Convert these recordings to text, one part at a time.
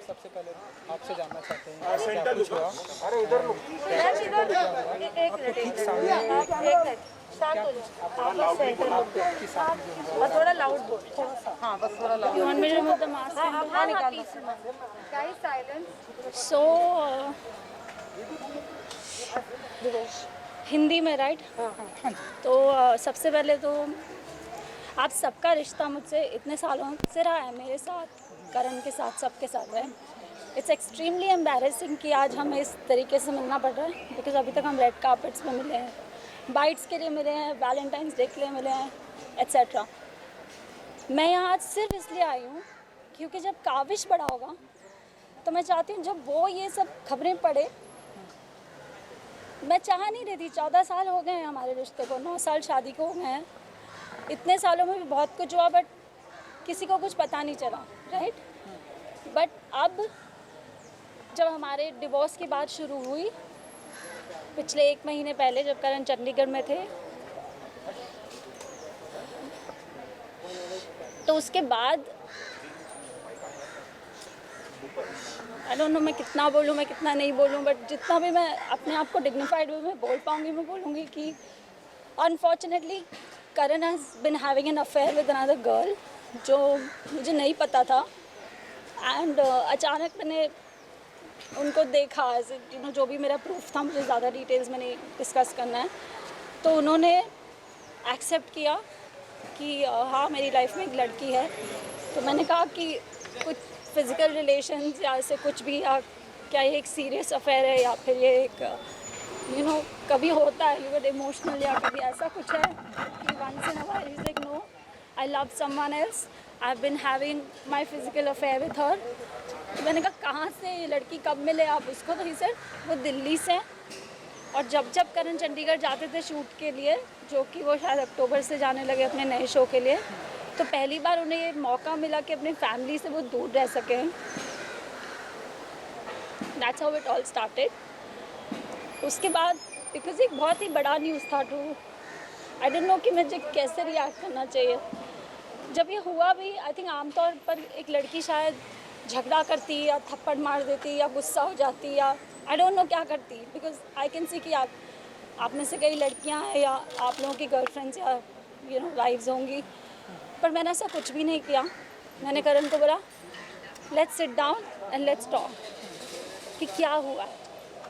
सबसे पहले आपसे जानना चाहते हैं क्या कुछ हुआ? और थोड़ा लाउड बोल। हाँ बस थोड़ा loud. You want me to remove the mask? हाँ निकाल दो। Guys, silence. So, हिंदी में राइट? तो सबसे पहले तो आप सबका रिश्ता मुझसे इतने सालों से रहा है, मेरे साथ, करण के साथ, सबके साथ है। इट्स एक्सट्रीमली एम्बैरेसिंग कि आज हमें इस तरीके से मिलना पड़ रहा है, बिकॉज अभी तक हम रेड कार्पेट्स में मिले हैं, बाइट्स के लिए मिले हैं, वैलेंटाइंस डे के लिए मिले हैं, एट्सेट्रा। मैं यहाँ आज सिर्फ इसलिए आई हूँ क्योंकि जब काविश बड़ा होगा तो मैं चाहती हूँ जब वो ये सब खबरें पढ़े, मैं चाह नहीं रही थी। 14 साल हो गए हैं हमारे रिश्ते को, 9 साल शादी को हो गए हैं। इतने सालों में भी बहुत कुछ हुआ, बट किसी को कुछ पता नहीं चला, राइट? बट अब जब हमारे डिवोर्स की बात शुरू हुई पिछले 1 महीने पहले, जब करण चंडीगढ़ में थे, तो उसके बाद आई डोंट नो मैं कितना बोलूँ, मैं कितना नहीं बोलूँ, बट जितना भी मैं अपने आप को डिग्निफाइड वे में बोल पाऊँगी मैं बोलूँगी कि unfortunately Karan has been having an affair with another girl, जो मुझे नहीं पता था। एंड अचानक मैंने उनको देखा, एज यू नो, जो भी मेरा प्रूफ था, मुझे ज़्यादा डिटेल्स में नहीं डिस्कस करना है, तो उन्होंने एक्सेप्ट किया कि हाँ मेरी लाइफ में एक लड़की है। तो मैंने कहा कि कुछ फिज़िकल रिलेशंस या ऐसे कुछ भी, या क्या ये एक सीरियस अफेयर है या फिर ये एक यू नो कभी होता है, यू गेट इमोशनल, या कभी ऐसा कुछ है कि once in a while he is like no, I love someone else, I have been having my physical affair with her. तो मैंने कहा कहाँ से ये लड़की, कब मिले आप उसको? तो ही सेड वो दिल्ली से। और जब जब करण चंडीगढ़ जाते थे शूट के लिए, जो कि वो शायद अक्टूबर से जाने लगे अपने नए शो के लिए, तो पहली बार उन्हें ये मौका मिला कि अपनी फैमिली से वो दूर रह सकें। That's how it all started. उसके बाद बिकॉज एक बहुत ही बड़ा न्यूज़ था, टू आई डोंट नो कि मुझे कैसे रिएक्ट करना चाहिए। जब ये हुआ भी, आई थिंक आमतौर पर एक लड़की शायद झगड़ा करती या थप्पड़ मार देती या गुस्सा हो जाती या आई डोंट नो क्या करती, बिकॉज आई कैन सी कि आप में से कई लड़कियां हैं या आप लोगों की गर्लफ्रेंड्स या यू नो वाइफ्स होंगी, पर मैंने ऐसा कुछ भी नहीं किया। मैंने करण को बोला let's sit down and let's talk कि क्या हुआ है।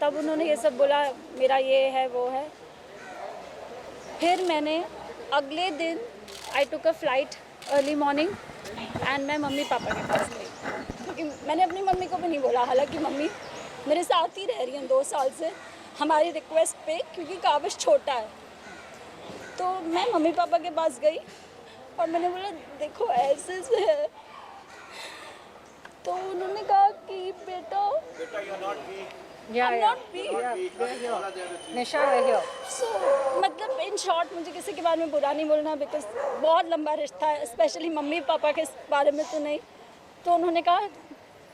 तब उन्होंने ये सब बोला, मेरा ये है वो है। फिर मैंने अगले दिन I took a flight early morning and मैं मम्मी पापा के पास गई, क्योंकि मैंने अपनी मम्मी को भी नहीं बोला, हालांकि मम्मी मेरे साथ ही रह रही हैं 2 साल से हमारी रिक्वेस्ट पे, क्योंकि काविश छोटा है। तो मैं मम्मी पापा के पास गई और मैंने बोला देखो ऐसे से है। तो उन्होंने कहा कि बेटा you're not weak. I'm not weak. Nisha, we're here. So, मतलब इन शॉर्ट मुझे किसी के बारे में बुरा नहीं बोलना, बिकॉज बहुत लंबा रिश्ता है, स्पेशली मम्मी पापा के बारे में तो नहीं। तो उन्होंने कहा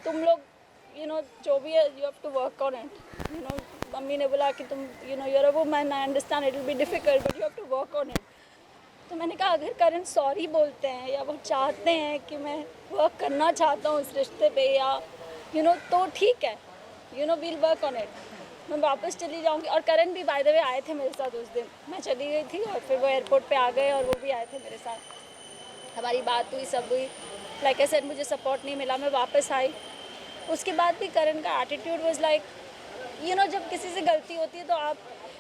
तुम लोग यू नो जो भी है you have to work on it, you know. Mummy ने बोला कि तुम you know your a woman, I understand it will be difficult but you have to work on it. तो मैंने कहा अगर करण सॉरी बोलते हैं या वो चाहते हैं कि मैं वर्क करना चाहता हूँ इस रिश्ते पे, या यू नो, तो ठीक है, you know we'll work on it, मैं वापस चली जाऊँगी। और करण भी बाय द वे आए थे मेरे साथ उस दिन, मैं चली गई थी और फिर वो एयरपोर्ट पे आ गए और वो भी आए थे मेरे साथ। हमारी बात हुई, सब हुई। लाइक आई सेड मुझे सपोर्ट नहीं मिला, मैं वापस आई। उसके बाद भी करण का attitude was like you know, जब किसी से गलती होती है तो आप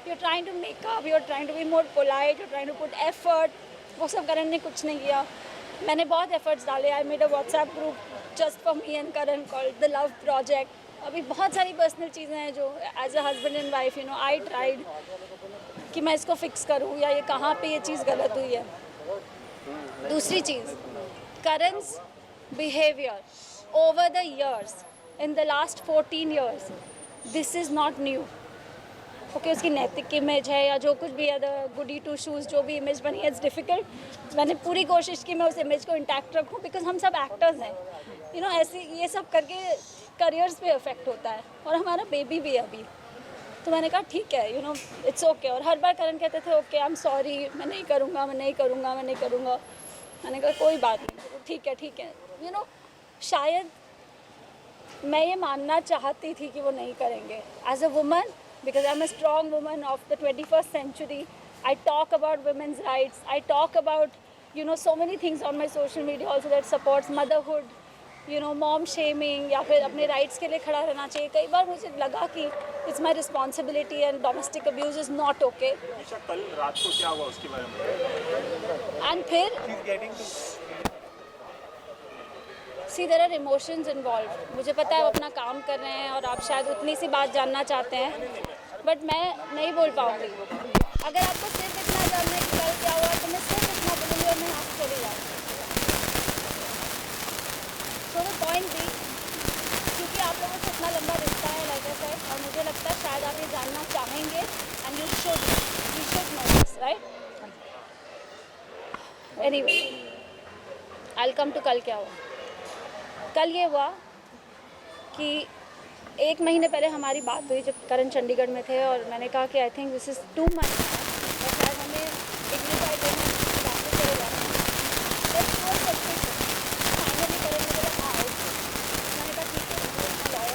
you trying to make up, you are trying to be more polite, you trying to put effort. वो सब करण ने कुछ नहीं किया। मैंने बहुत एफर्ट्स डाले। I made a WhatsApp group just for me and Karan called the love project. अभी बहुत सारी पर्सनल चीज़ें हैं जो as a husband and wife you know I tried कि मैं इसको फिक्स करूँ या ये कहाँ पे ये चीज़ गलत हुई है। दूसरी चीज़, करण's behavior over the years, in the last 14 years, this is not new. Okay, उसकी नैतिक इमेज है या जो कुछ भी है, द गुडी टू शूज़ जो भी इमेज बनी है, इट्स डिफ़िकल्ट। मैंने पूरी कोशिश की मैं उस इमेज को इंटैक्ट रखूँ, बिकॉज हम सब एक्टर्स हैं, यू नो। ऐसे ये सब करके करियर्स पे इफेक्ट होता है और हमारा बेबी भी है अभी। तो मैंने कहा ठीक है, यू नो, इट्स ओके। और हर बार करण कहते थे ओके, आई एम सॉरी, मैं नहीं करूँगा, मैं नहीं करूँगा, मैं नहीं करूँगा। मैंने कहा कोई बात नहीं, ठीक है, ठीक है, यू नो। शायद मैं ये मानना चाहती थी कि वो नहीं करेंगे. As a woman, because I am a strong woman of the 21st century, I talk about women's rights, I talk about, you know, so many things on my social media also that supports motherhood, you know, mom shaming, या फिर अपने rights के लिए खड़ा रहना चाहिए. कई बार मुझे लगा कि it's my responsibility and domestic abuse is not okay. Isha, कल रात को क्या हुआ उसके बारे में? And फिर She's getting to See, there are emotions involved. मुझे पता है आप अपना काम कर रहे हैं और आप शायद उतनी सी बात जानना चाहते हैं, बट मैं नहीं बोल पाऊँगी. अगर आपको सिर्फ इतना जानना है कि कल क्या हुआ तो मैं सिर्फ इतना बोलूँगी और मैं यहाँ से चली जाऊँगी. सो द पॉइंट भी, क्योंकि आप लोगों से इतना लंबा रिश्ता है लाइक आई सेड, और मुझे लगता है शायद आप ये जानना चाहेंगे and you should know this, right? Anyway, I will come to कल क्या हुआ. कल ये हुआ कि 1 महीने पहले हमारी बात हुई जब करण चंडीगढ़ में थे, और मैंने कहा कि I think this is too much और शायद हमें डिग्निफाइड वे में वापस चले जाना है. फाइनली करण ने बोला हाँ. मैंने कहा ठीक है, lawyer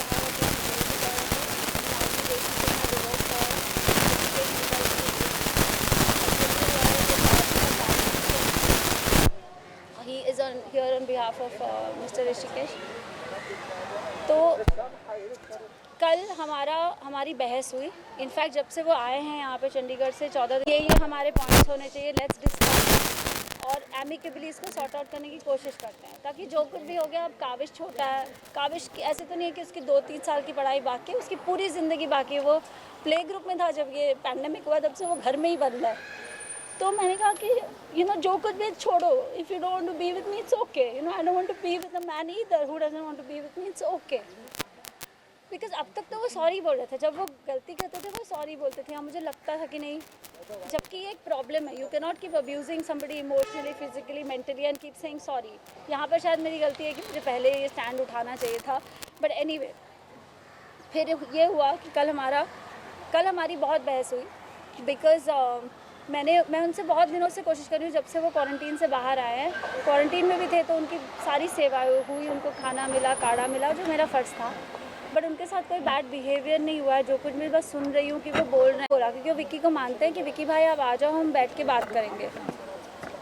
he is on here on behalf of Mr. Rishikesh. तो कल हमारी बहस हुई. इनफैक्ट जब से वो आए हैं यहाँ पे चंडीगढ़ से 14 दिन, ये हमारे पॉइंट्स होने चाहिए, लेट्स डिस्कस और एमिकेबली इसको सॉर्ट आउट करने की कोशिश करते हैं, ताकि जो कुछ भी हो गया. अब काविश छोटा है, काविश की ऐसे तो नहीं है कि उसकी 2-3 साल की पढ़ाई बाकी है, उसकी पूरी ज़िंदगी बाकी है. वो प्ले ग्रुप में था जब ये पैंडेमिक हुआ, तब से वो घर में ही बंद है. तो मैंने कहा कि यू नो जो कुछ भी छोड़ो, if you don't want to be with me it's okay, you know I don't want to be with a man either who doesn't want to be with me, it's okay. Because अब तक तो वो sorry बोल रहे थे, जब वो गलती करते थे वो सॉरी बोलते थे. हाँ, मुझे लगता था कि नहीं, जबकि ये एक प्रॉब्लम है. You can not keep abusing somebody emotionally, physically, mentally and keep saying sorry. यहाँ पर शायद मेरी गलती है कि मुझे पहले ये स्टैंड उठाना चाहिए था. बट एनीवे, फिर ये हुआ कि कल हमारी बहुत बहस हुई. बिकॉज मैं उनसे बहुत दिनों से कोशिश कर रही हूँ, जब से वो क्वारंटीन से बाहर आए हैं. क्वारंटीन में भी थे तो उनकी सारी सेवाएं हुई, उनको खाना मिला, काढ़ा मिला, जो मेरा फ़र्ज़ था. बट उनके साथ कोई बैड बिहेवियर नहीं हुआ है. जो कुछ मैं बस सुन रही हूँ कि वो बोल रहे हैं, बोला क्योंकि वो विक्की को मानते हैं कि विक्की भाई आप आ जाओ, हम बैठ के बात करेंगे.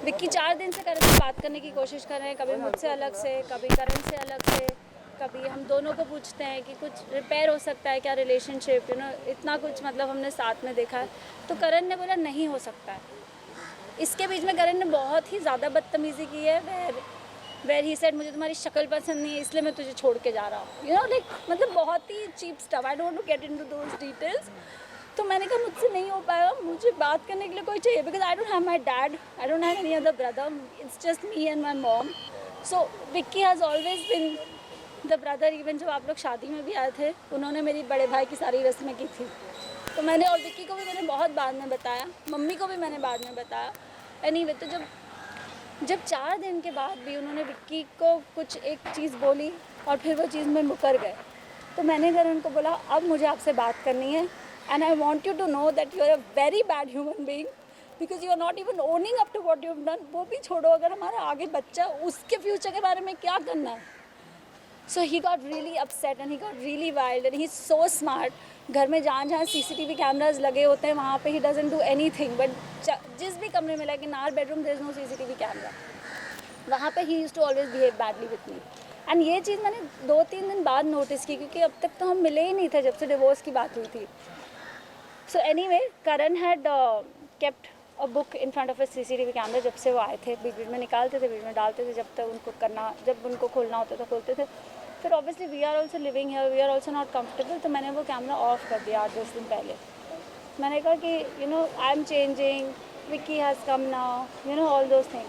विक्की 4 दिन से करण से बात करने की कोशिश कर रहे हैं, कभी मुझसे अलग से, कभी करण से अलग से, कभी हम दोनों को पूछते हैं कि कुछ रिपेयर हो सकता है क्या रिलेशनशिप, यू नो, इतना कुछ मतलब हमने साथ में देखा है. तो करण ने बोला नहीं हो सकता है. इसके बीच में करण ने बहुत ही ज़्यादा बदतमीज़ी की है. वेर ही सेड मुझे तुम्हारी शक्ल पसंद नहीं है इसलिए मैं तुझे छोड़ के जा रहा हूँ. यू नो, लाइक मतलब बहुत ही cheap stuff. I don't want to get into those details. तो मैंने कहा मुझसे नहीं हो पाएगा, मुझे बात करने के लिए कोई चाहिए. Because I don't have my dad, I don't have any other brother, it's just me and my mom. So Vicky has always been the brother. Even जब आप लोग शादी में भी आए थे, उन्होंने मेरी बड़े भाई की सारी रस्में की थी. तो मैंने, और विक्की को भी मैंने बहुत बाद में बताया, मम्मी को भी मैंने बाद में बताया. एनीवे, तो जब 4 दिन के बाद भी उन्होंने विक्की को कुछ एक चीज़ बोली और फिर वो चीज़ में मुकर गए, तो मैंने करण को बोला अब मुझे आपसे बात करनी है and I want you to know that you are a very bad human being because you are not even owning up to what you have done. वो भी छोड़ो, अगर हमारा आगे बच्चा, उसके फ्यूचर के बारे में क्या करना है. So he got really upset and he got really wild and he is so smart. घर में जहाँ CCTV कैमराज लगे होते हैं वहाँ पे he doesn't do anything. But जिस भी कमरे में, like in our bedroom there is no CCTV camera, वहाँ पे he used to always behave badly with me. And ये चीज़ मैंने 2-3 दिन बाद नोटिस की, क्योंकि अब तक तो हम मिले ही नहीं थे जब से डिवोर्स की बात हुई थी. So anyway, Karan had kept a book in front of a CCTV camera. जब से वो आए थे, बीच बीच में निकालते थे, बीच में डालते थे, जब उनको खोलना होता था खोलते थे. फिर obviously we are also living here, we are also not comfortable. तो मैंने वो कैमरा ऑफ कर दिया 8-10 दिन पहले. मैंने कहा कि you know I am changing, Vicky has come now, you know all those things.